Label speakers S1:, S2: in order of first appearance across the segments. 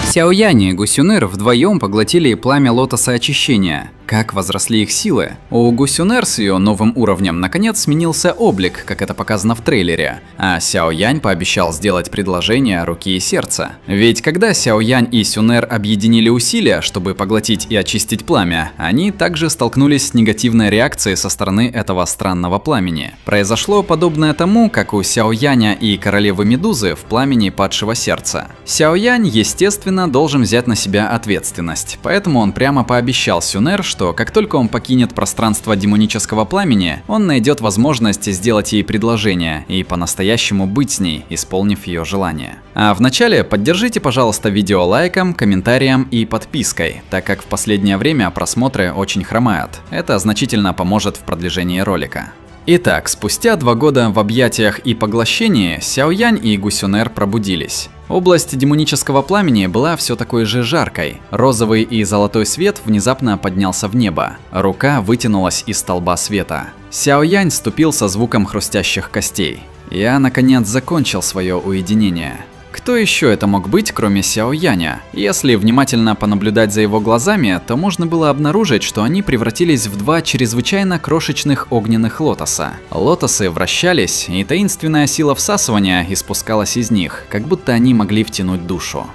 S1: Сяо Янь и Гусюнер вдвоем поглотили пламя лотоса очищения. Как возросли их силы? У Гусюнер с ее новым уровнем наконец сменился облик, как это показано в трейлере, а Сяо Янь пообещал сделать предложение руки и сердца. Ведь когда Сяо Янь и Сюнер объединили усилия, чтобы поглотить и очистить пламя, они также столкнулись с негативной реакцией со стороны этого странного пламени. Произошло подобное тому, как у Сяо Яня и королевы Медузы в пламени падшего сердца. Сяо Янь, естественно, должен взять на себя ответственность, поэтому он прямо пообещал Сюнер, что как только он покинет пространство демонического пламени, он найдет возможность сделать ей предложение и по-настоящему быть с ней, исполнив ее желание. А вначале поддержите, пожалуйста, видео лайком, комментарием и подпиской, так как в последнее время просмотры очень хромают. Это значительно поможет в продвижении ролика. Итак, спустя 2 года в объятиях и поглощении Сяо Янь и Гусюнер пробудились. Область демонического пламени была все такой же жаркой. Розовый и золотой свет внезапно поднялся в небо. Рука вытянулась из столба света. Сяо Янь ступил со звуком хрустящих костей. Я, наконец, закончил свое уединение. Кто еще это мог быть, кроме Сяо Яня? Если внимательно понаблюдать за его глазами, то можно было обнаружить, что они превратились в 2 чрезвычайно крошечных огненных лотоса. Лотосы вращались, и таинственная сила всасывания испускалась из них, как будто они могли втянуть душу.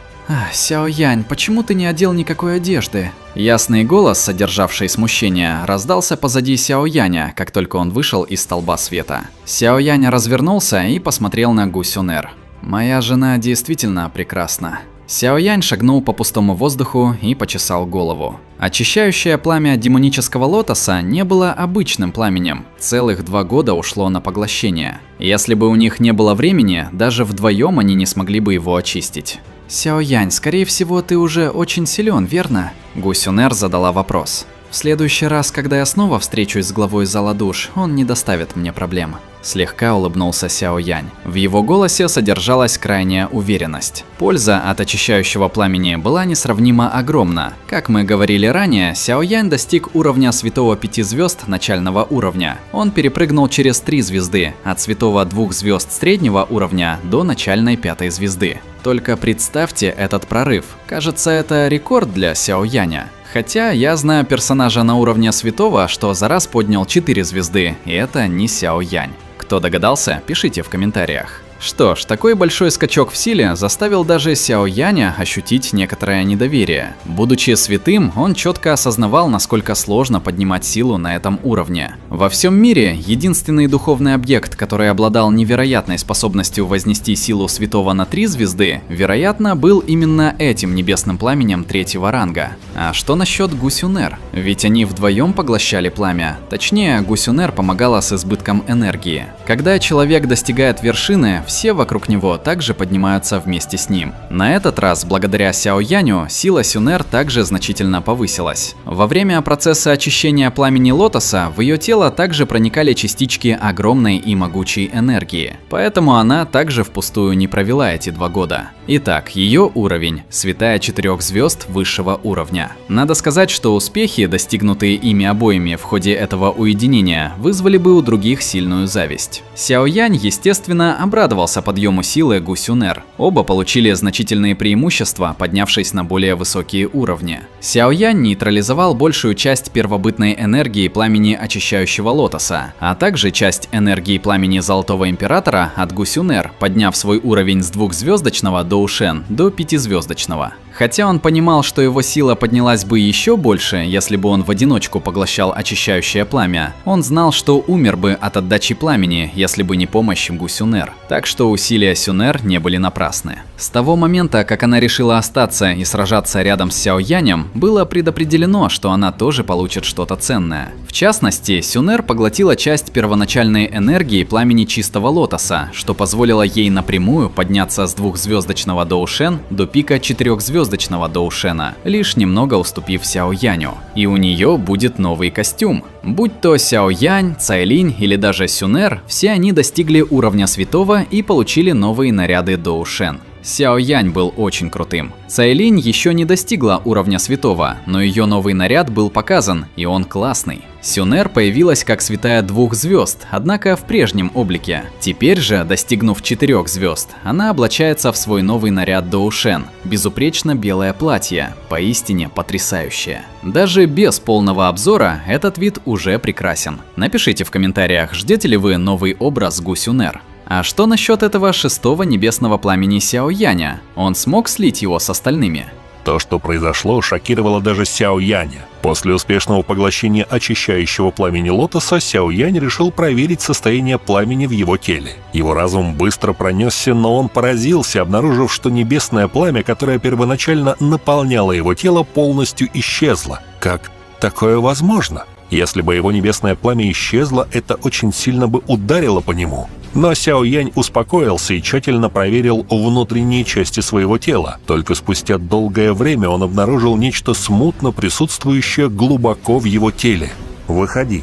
S1: «Сяо Янь, почему ты не одел никакой одежды?» Ясный голос, содержавший смущение, раздался позади Сяо Яня, как только он вышел из столба света. Сяо Янь развернулся и посмотрел на Гусюнер. «Моя жена действительно прекрасна». Сяо Янь шагнул по пустому воздуху и почесал голову. Очищающее пламя демонического лотоса не было обычным пламенем. Целых 2 года ушло на поглощение. Если бы у них не было времени, даже вдвоем они не смогли бы его очистить. «Сяо Янь, скорее всего, ты уже очень силен, верно?» Гусюнер задала вопрос. «В следующий раз, когда я снова встречусь с главой зала душ, он не доставит мне проблем». Слегка улыбнулся Сяо Янь. В его голосе содержалась крайняя уверенность. Польза от очищающего пламени была несравнимо огромна. Как мы говорили ранее, Сяо Янь достиг уровня святого 5 звезд начального уровня. Он перепрыгнул через 3 звезды, от святого 2 звезд среднего уровня до начальной 5 звезды. Только представьте этот прорыв. Кажется, это рекорд для Сяо Яня. Хотя я знаю персонажа на уровне святого, что за раз поднял 4 звезды, и это не Сяо Янь. Кто догадался, пишите в комментариях. Что ж, такой большой скачок в силе заставил даже Сяо Яня ощутить некоторое недоверие. Будучи святым, он четко осознавал, насколько сложно поднимать силу на этом уровне. Во всем мире единственный духовный объект, который обладал невероятной способностью вознести силу святого на 3 звезды, вероятно, был именно этим небесным пламенем 3-го ранга. А что насчет Гусюнер? Ведь они вдвоем поглощали пламя. Точнее, Гусюнер помогала с избытком энергии. Когда человек достигает вершины, все вокруг него также поднимаются вместе с ним. На этот раз, благодаря Сяо Яню, сила Сюнер также значительно повысилась. Во время процесса очищения пламени лотоса в ее тело также проникали частички огромной и могучей энергии. Поэтому она также впустую не провела эти 2 года. Итак, ее уровень – святая 4 звезд высшего уровня. Надо сказать, что успехи, достигнутые ими обоими в ходе этого уединения, вызвали бы у других сильную зависть. Сяо Янь, естественно, обрадовался подъему силы Гусюнер. Оба получили значительные преимущества, поднявшись на более высокие уровни. Сяо Янь нейтрализовал большую часть первобытной энергии пламени очищающего лотоса, а также часть энергии пламени Золотого Императора от Гусюнер, подняв свой уровень с 2-звездочного Доушен до 5-звездочного. Хотя он понимал, что его сила поднялась бы еще больше, если бы он в одиночку поглощал очищающее пламя, он знал, что умер бы от отдачи пламени, если бы не помощь Гусюнер. Так что усилия Сюнер не были напрасны. С того момента, как она решила остаться и сражаться рядом с Сяо Янем, было предопределено, что она тоже получит что-то ценное. В частности, Сюнер поглотила часть первоначальной энергии пламени Чистого Лотоса, что позволило ей напрямую подняться с 2-звездочного Доушен до пика 4-звездочного Доушена, лишь немного уступив Сяо Яню. И у нее будет новый костюм. Будь то Сяо Янь, Цайлинь или даже Сюнер, все они достигли уровня святого и получили новые наряды Доушен. Сяо Янь был очень крутым. Цайлинь еще не достигла уровня святого, но ее новый наряд был показан, и он классный. Сюнер появилась как святая 2 звезд, однако в прежнем облике. Теперь же, достигнув 4 звезд, она облачается в свой новый наряд Доушен. Безупречно белое платье, поистине потрясающее. Даже без полного обзора этот вид уже прекрасен. Напишите в комментариях, ждете ли вы новый образ Гу Сюнер. А что насчет этого 6-го небесного пламени Сяо Яня? Он смог слить его с остальными?
S2: То, что произошло, шокировало даже Сяо Яня. После успешного поглощения очищающего пламени лотоса, Сяо Янь решил проверить состояние пламени в его теле. Его разум быстро пронесся, но он поразился, обнаружив, что небесное пламя, которое первоначально наполняло его тело, полностью исчезло. Как такое возможно? Если бы его небесное пламя исчезло, это очень сильно бы ударило по нему. Но Сяо Янь успокоился и тщательно проверил внутренние части своего тела. Только спустя долгое время он обнаружил нечто смутно присутствующее глубоко в его теле. «Выходи».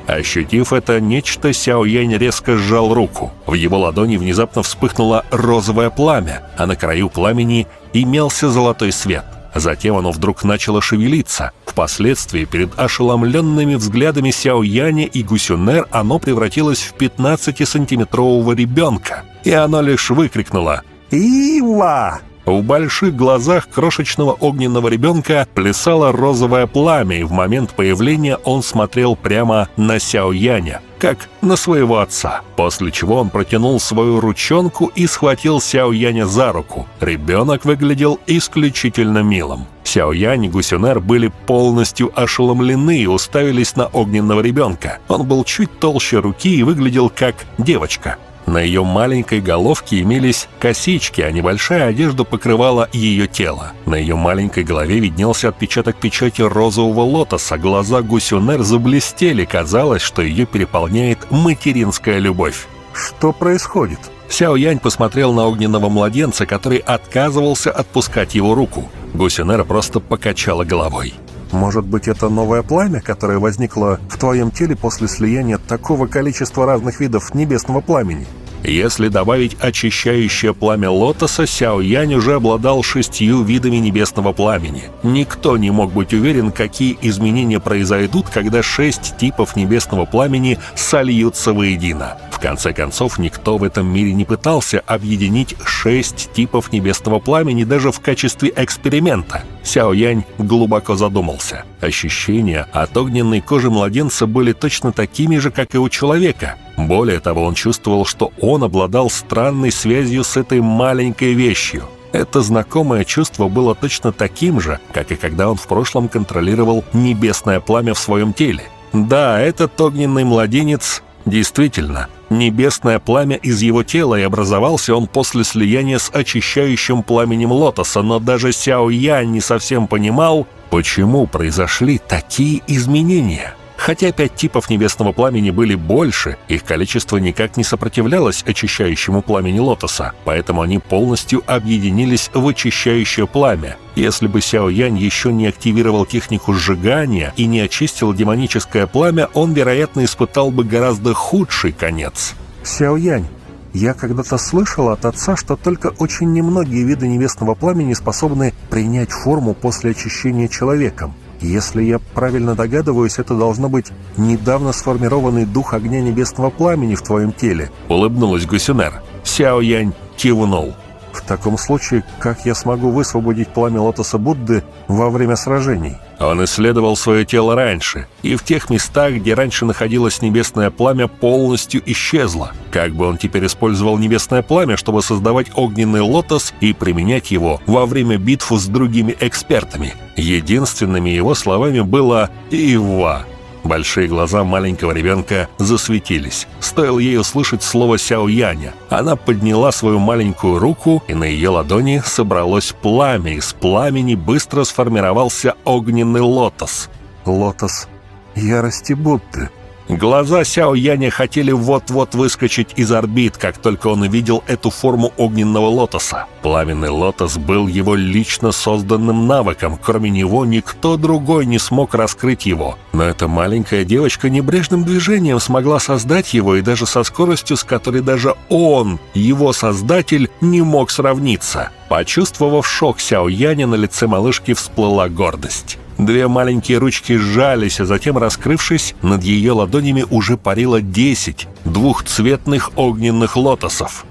S2: Ощутив это нечто, Сяо Янь резко сжал руку. В его ладони внезапно вспыхнуло розовое пламя, а на краю пламени имелся золотой свет. Затем оно вдруг начало шевелиться. Впоследствии перед ошеломленными взглядами Сяо Яня и Гу Сюнер оно превратилось в 15-сантиметрового ребенка. И оно лишь выкрикнуло «Ива!». В больших глазах крошечного огненного ребенка плясало розовое пламя, и в момент появления он смотрел прямо на Сяо Яня, как на своего отца. После чего он протянул свою ручонку и схватил Сяо Яня за руку. Ребенок выглядел исключительно милым. Сяо Янь и Гу Сюнер были полностью ошеломлены и уставились на огненного ребенка. Он был чуть толще руки и выглядел как девочка. На ее маленькой головке имелись косички, а небольшая одежда покрывала ее тело. На ее маленькой голове виднелся отпечаток печати розового лотоса. Глаза Гу Сюнер заблестели, казалось, что ее переполняет материнская любовь. Что происходит? Сяо Янь посмотрел на огненного младенца, который отказывался отпускать его руку. Гу Сюнер просто покачала головой. Может быть, это новое пламя, которое возникло в твоем теле после слияния такого количества разных видов небесного пламени? Если добавить очищающее пламя лотоса, Сяо Янь уже обладал 6 видами небесного пламени. Никто не мог быть уверен, какие изменения произойдут, когда 6 типов небесного пламени сольются воедино. В конце концов, никто в этом мире не пытался объединить 6 типов небесного пламени даже в качестве эксперимента. Сяо Янь глубоко задумался. Ощущения от огненной кожи младенца были точно такими же, как и у человека. Более того, он чувствовал, что он обладал странной связью с этой маленькой вещью. Это знакомое чувство было точно таким же, как и когда он в прошлом контролировал небесное пламя в своем теле. Да, этот огненный младенец действительно небесное пламя из его тела, и образовался он после слияния с очищающим пламенем лотоса, но даже Сяо Янь не совсем понимал, почему произошли такие изменения. Хотя 5 типов небесного пламени были больше, их количество никак не сопротивлялось очищающему пламени лотоса, поэтому они полностью объединились в очищающее пламя. Если бы Сяо Янь еще не активировал технику сжигания и не очистил демоническое пламя, он, вероятно, испытал бы гораздо худший конец. «Сяо Янь, я когда-то слышал от отца, что только очень немногие виды небесного пламени способны принять форму после очищения человеком. Если я правильно догадываюсь, это должно быть недавно сформированный дух огня небесного пламени в твоем теле», — улыбнулась Гу Сюнер. Сяо Янь кивнул. «В таком случае, как я смогу высвободить пламя лотоса Будды во время сражений?» Он исследовал свое тело раньше, и в тех местах, где раньше находилось небесное пламя, полностью исчезло. Как бы он теперь использовал небесное пламя, чтобы создавать огненный лотос и применять его во время битв с другими экспертами? Единственными его словами было «Ива». Большие глаза маленького ребенка засветились. Стоило ей услышать слово Сяо Яня. Она подняла свою маленькую руку, и на ее ладони собралось пламя. Из пламени быстро сформировался огненный лотос. «Лотос ярости Будды». Глаза Сяо Яня хотели вот-вот выскочить из орбит, как только он увидел эту форму огненного лотоса. Пламенный лотос был его лично созданным навыком, кроме него никто другой не смог раскрыть его. Но эта маленькая девочка небрежным движением смогла создать его, и даже со скоростью, с которой даже он, его создатель, не мог сравниться. Почувствовав шок Сяо Яня, на лице малышки всплыла гордость. Две маленькие ручки сжались, а затем, раскрывшись, над ее ладонями уже парило 10 двухцветных огненных лотосов.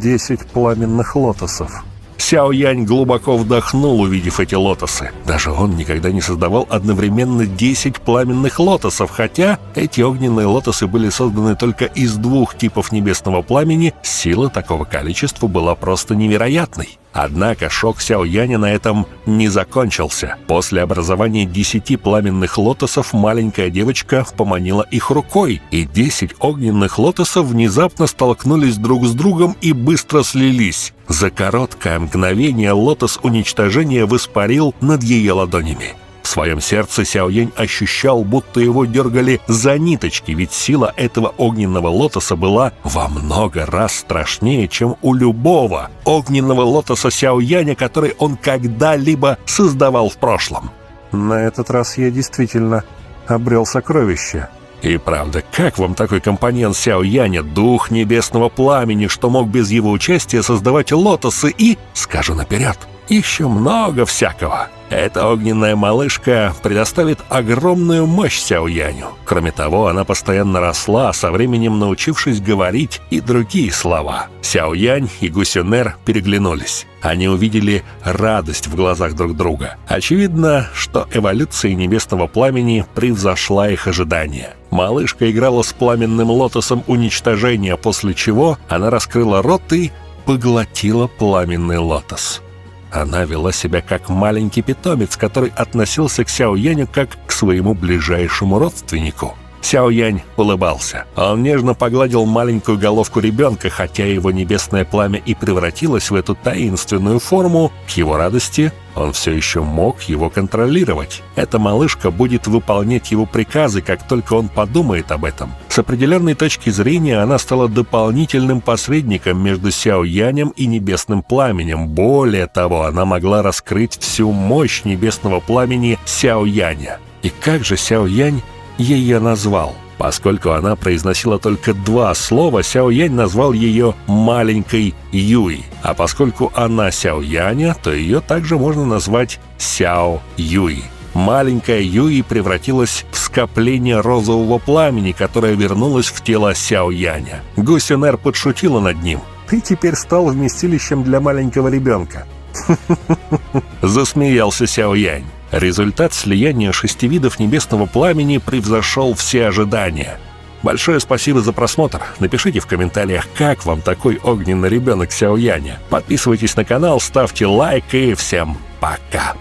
S2: 10 пламенных лотосов. Сяо Янь глубоко вдохнул, увидев эти лотосы. Даже он никогда не создавал одновременно 10 пламенных лотосов, хотя эти огненные лотосы были созданы только из 2 типов небесного пламени, сила такого количества была просто невероятной. Однако шок Сяо Яня на этом не закончился. После образования 10 пламенных лотосов маленькая девочка поманила их рукой, и 10 огненных лотосов внезапно столкнулись друг с другом и быстро слились. За короткое мгновение лотос уничтожения воспарил над ее ладонями. В своем сердце Сяо Янь ощущал, будто его дергали за ниточки, ведь сила этого огненного лотоса была во много раз страшнее, чем у любого огненного лотоса Сяо Яня, который он когда-либо создавал в прошлом. На этот раз я действительно обрел сокровище. И правда, как вам такой компаньон Сяо Яня, дух небесного пламени, что мог без его участия создавать лотосы и, скажу наперед, еще много всякого. Эта огненная малышка предоставит огромную мощь Сяо Яню. Кроме того, она постоянно росла, со временем научившись говорить и другие слова. Сяо Янь и Гусюнер переглянулись. Они увидели радость в глазах друг друга. Очевидно, что эволюция небесного пламени превзошла их ожидания. Малышка играла с пламенным лотосом уничтожения, после чего она раскрыла рот и поглотила пламенный лотос. Она вела себя как маленький питомец, который относился к Сяо Яню как к своему ближайшему родственнику. Сяо Янь улыбался. Он нежно погладил маленькую головку ребенка, хотя его небесное пламя и превратилось в эту таинственную форму. К его радости он все еще мог его контролировать. Эта малышка будет выполнять его приказы, как только он подумает об этом. С определенной точки зрения она стала дополнительным посредником между Сяо Янем и небесным пламенем. Более того, она могла раскрыть всю мощь небесного пламени Сяо Яня. И как же Сяо Янь ее назвал? Поскольку она произносила только 2 слова, Сяо Янь назвал ее «маленькой Юй». А поскольку она Сяо Яня, то ее также можно назвать Сяо Юй. Маленькая Юй превратилась в скопление розового пламени, которое вернулось в тело Сяо Яня. Гусюнер подшутила над ним. «Ты теперь стал вместилищем для маленького ребенка». Засмеялся Сяо Янь. Результат слияния 6 видов небесного пламени превзошел все ожидания. Большое спасибо за просмотр. Напишите в комментариях, как вам такой огненный ребенок Сяо Яня. Подписывайтесь на канал, ставьте лайк и всем пока.